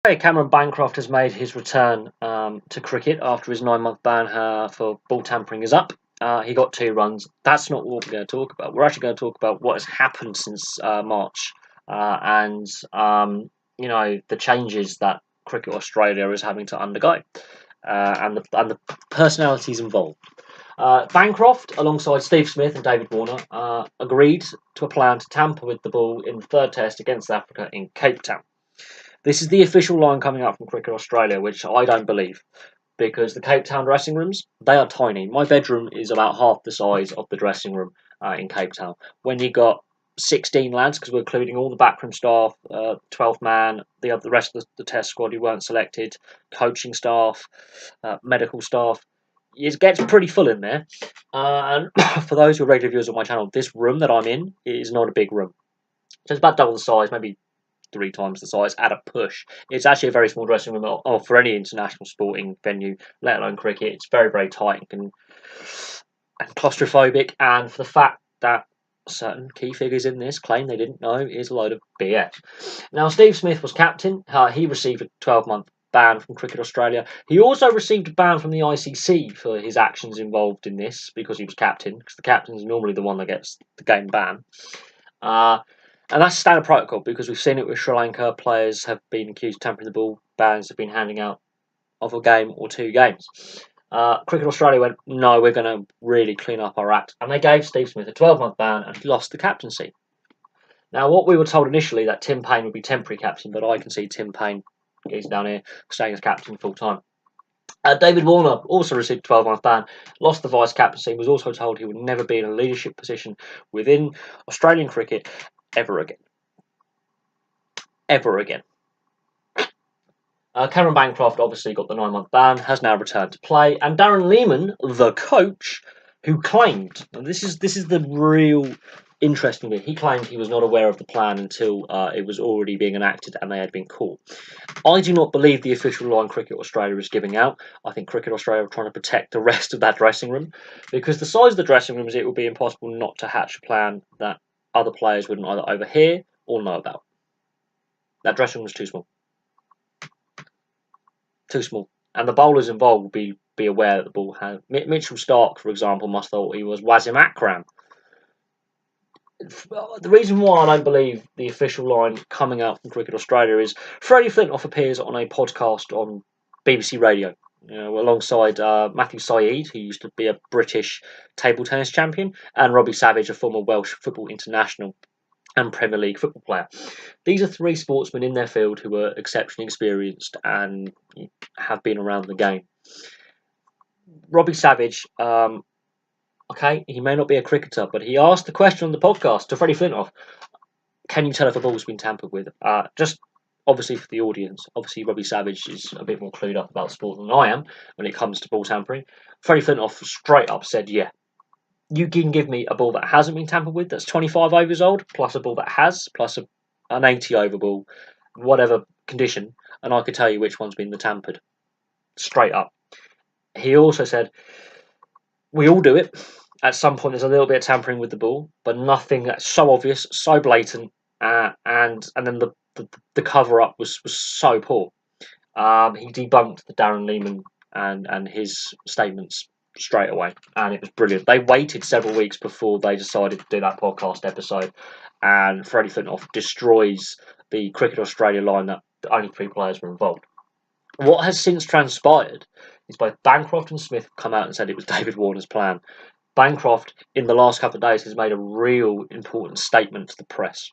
Cameron Bancroft has made his return to cricket after his 9-month ban for ball tampering is up. He got 2 runs. That's not what we're going to talk about. We're actually going to talk about what has happened since March and the changes that Cricket Australia is having to undergo and the personalities involved. Bancroft, alongside Steve Smith and David Warner, agreed to a plan to tamper with the ball in the third test against Africa in Cape Town. This is the official line coming out from Cricket Australia, which I don't believe, because the Cape Town dressing rooms, they are tiny. My bedroom is about half the size of the dressing room in Cape Town. When you got 16 lads, because we're including all the backroom staff, 12th man, the rest of the test squad who weren't selected, coaching staff, medical staff, it gets pretty full in there. And for those who are regular viewers of my channel, this room that I'm in is not a big room. So it's about double the size, maybe 3 times the size at a push. It's actually a very small dressing room for any international sporting venue, let alone cricket. It's very, very tight and claustrophobic. And for the fact that certain key figures in this claim they didn't know is a load of BS. Now, Steve Smith was captain. He received a 12-month ban from Cricket Australia. He also received a ban from the ICC for his actions involved in this because he was captain, because the captain is normally the one that gets the game ban. And that's standard protocol because we've seen it with Sri Lanka. Players have been accused of tampering the ball. Bans have been handing out of a game or 2 games. Cricket Australia went, no, we're going to really clean up our act. And they gave Steve Smith a 12-month ban and he lost the captaincy. Now, what we were told initially that Tim Paine would be temporary captain, but I can see Tim Paine is down here staying as captain full-time. David Warner also received a 12-month ban, lost the vice captaincy, was also told he would never be in a leadership position within Australian cricket ever again. Ever again. Cameron Bancroft obviously got the 9-month ban, has now returned to play, and Darren Lehmann, the coach, who claimed, and this is the real interesting bit, he claimed he was not aware of the plan until it was already being enacted and they had been caught. I do not believe the official line Cricket Australia is giving out. I think Cricket Australia are trying to protect the rest of that dressing room, because the size of the dressing rooms, it would be impossible not to hatch a plan that other players wouldn't either overhear or know about. That dressing room was too small. Too small. And the bowlers involved will be aware that the ball had... Mitchell Starc, for example, must have thought he was Wasim Akram. The reason why I don't believe the official line coming out from Cricket Australia is Freddie Flintoff appears on a podcast on BBC Radio, alongside Matthew Saeed, who used to be a British table tennis champion, and Robbie Savage, a former Welsh football international and Premier League football player. These are 3 sportsmen in their field who are exceptionally experienced and have been around the game. Robbie Savage, okay, he may not be a cricketer, but he asked the question on the podcast to Freddie Flintoff, can you tell if a ball's been tampered with? Just obviously for the audience, obviously Robbie Savage is a bit more clued up about sport than I am when it comes to ball tampering. Freddie Flintoff straight up said, yeah, you can give me a ball that hasn't been tampered with, that's 25 overs old, plus a ball that has, plus an 80 over ball, whatever condition, and I could tell you which one's been the tampered. Straight up. He also said, we all do it. At some point, there's a little bit of tampering with the ball, but nothing that's so obvious, so blatant, and then the cover-up was so poor. He debunked the Darren Lehmann and his statements straight away, and it was brilliant. They waited several weeks before they decided to do that podcast episode, and Freddie Flintoff destroys the Cricket Australia line that only 3 players were involved. What has since transpired is both Bancroft and Smith have come out and said it was David Warner's plan. Bancroft, in the last couple of days, has made a real important statement to the press.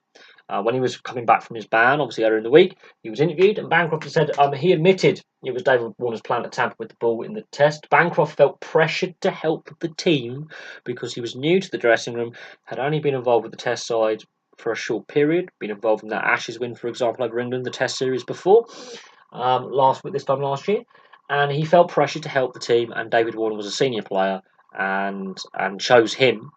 When he was coming back from his ban, obviously earlier in the week, he was interviewed, and Bancroft said he admitted it was David Warner's plan to tamper with the ball in the test. Bancroft felt pressured to help the team because he was new to the dressing room, had only been involved with the test side for a short period, been involved in that Ashes win, for example, over England, the test series before, this time last year, and he felt pressured to help the team, and David Warner was a senior player and chose him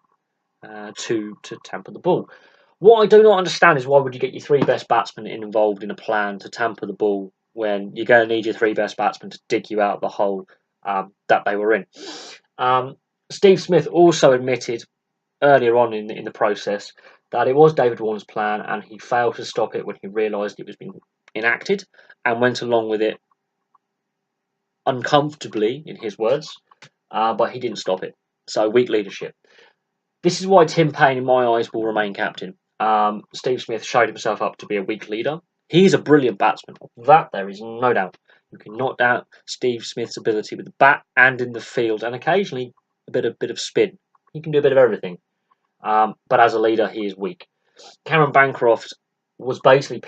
to tamper the ball. What I do not understand is why would you get your 3 best batsmen involved in a plan to tamper the ball when you're going to need your 3 best batsmen to dig you out of the hole that they were in. Steve Smith also admitted earlier on in the process that it was David Warner's plan and he failed to stop it when he realised it was being enacted and went along with it uncomfortably, in his words, but he didn't stop it. So weak leadership. This is why Tim Payne, in my eyes, will remain captain. Steve Smith showed himself up to be a weak leader. He's a brilliant batsman. Of that there is no doubt. You cannot doubt Steve Smith's ability with the bat and in the field, and occasionally a bit of spin. He can do a bit of everything. But as a leader, he is weak. Cameron Bancroft was basically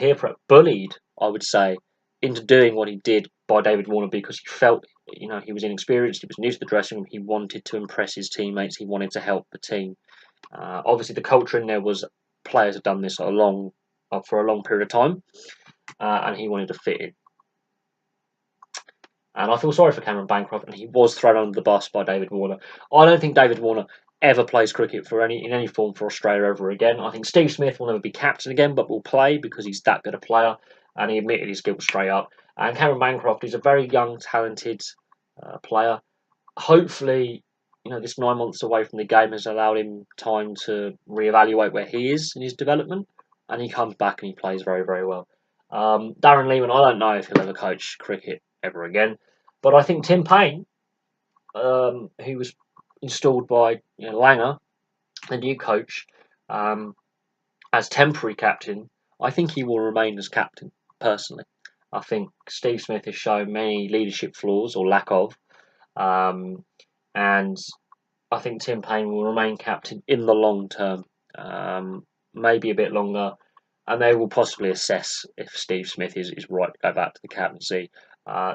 bullied, I would say, into doing what he did by David Warner because he felt, he was inexperienced, he was new to the dressing room, he wanted to impress his teammates, he wanted to help the team. Obviously, the culture in there was players had done this for a long period of time, and he wanted to fit in. And I feel sorry for Cameron Bancroft, and he was thrown under the bus by David Warner. I don't think David Warner ever plays cricket in any form for Australia ever again. I think Steve Smith will never be captain again, but will play because he's that good a player, and he admitted his guilt straight up. And Cameron Bancroft is a very young, talented player. Hopefully, this 9 months away from the game has allowed him time to reevaluate where he is in his development, and he comes back and he plays very, very well. Darren Lehmann, I don't know if he'll ever coach cricket ever again, but I think Tim Payne, who was installed by Langer, the new coach, as temporary captain, I think he will remain as captain, personally. I think Steve Smith has shown many leadership flaws, or lack of, and I think Tim Payne will remain captain in the long term, maybe a bit longer, and they will possibly assess if Steve Smith is right to go back to the captaincy.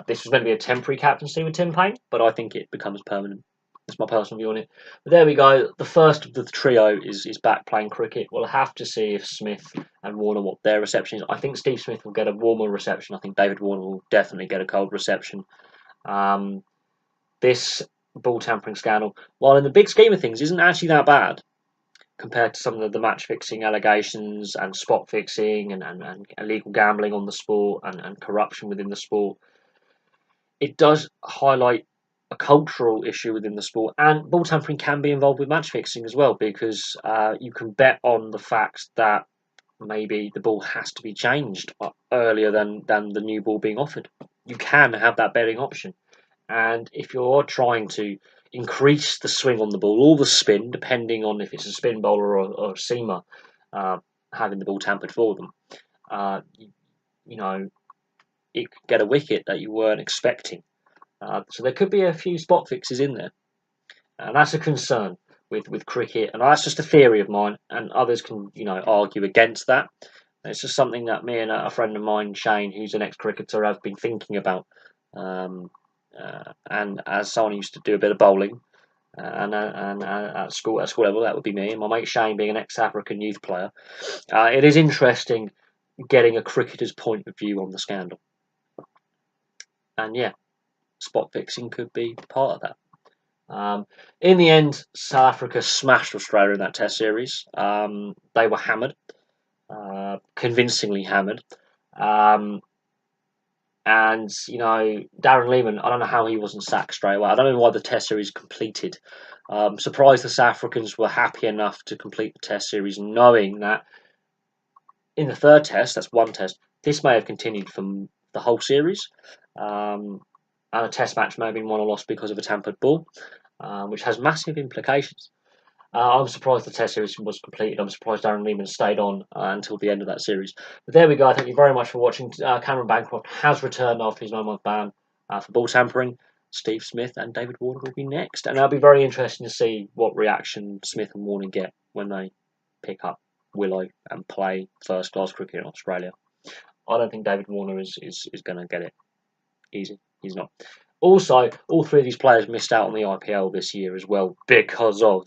This was meant to be a temporary captaincy with Tim Payne, but I think it becomes permanent. That's my personal view on it. But there we go. The first of the trio is back playing cricket. We'll have to see if Smith and Warner, what their reception is. I think Steve Smith will get a warmer reception. I think David Warner will definitely get a cold reception. This ball-tampering scandal, while in the big scheme of things, isn't actually that bad compared to some of the match-fixing allegations and spot fixing and illegal gambling on the sport and corruption within the sport. It does highlight a cultural issue within the sport, and ball tampering can be involved with match fixing as well, because you can bet on the fact that maybe the ball has to be changed earlier than the new ball being offered. You can have that betting option, and if you're trying to increase the swing on the ball or the spin, depending on if it's a spin bowler or a seamer having the ball tampered for them, it could get a wicket that you weren't expecting. So there could be a few spot fixes in there, and that's a concern with cricket. And that's just a theory of mine, and others can argue against that. It's just something that me and a friend of mine, Shane, who's an ex-cricketer, have been thinking about. And as someone who used to do a bit of bowling, and at school level, that would be me. And my mate Shane, being an ex-African youth player, it is interesting getting a cricketer's point of view on the scandal. And yeah, spot fixing could be part of that. In the end, South Africa smashed Australia in that Test series. They were hammered, convincingly hammered. And Darren Lehmann, I don't know how he wasn't sacked straight away. I don't know why the Test series completed. Surprised the South Africans were happy enough to complete the Test series, knowing that in the third Test, that's one Test, this may have continued from the whole series. And a Test match may have been won or lost because of a tampered ball, which has massive implications. I'm surprised the Test series was completed. I'm surprised Darren Lehmann stayed on until the end of that series. But there we go. Thank you very much for watching. Cameron Bancroft has returned after his 9-month ban for ball tampering. Steve Smith and David Warner will be next. And it'll be very interesting to see what reaction Smith and Warner get when they pick up Willow and play first-class cricket in Australia. I don't think David Warner is going to get it easy. He's not. Also, all three of these players missed out on the IPL this year as well because of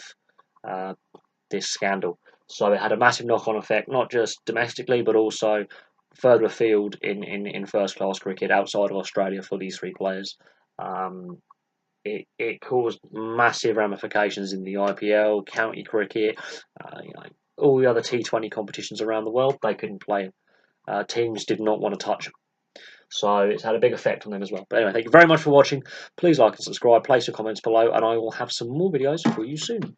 this scandal. So it had a massive knock-on effect, not just domestically, but also further afield in first-class cricket outside of Australia for these three players. It caused massive ramifications in the IPL, county cricket, all the other T20 competitions around the world. They couldn't play. Teams did not want to touch them. So it's had a big effect on them as well. But anyway, thank you very much for watching. Please like and subscribe, place your comments below, and I will have some more videos for you soon.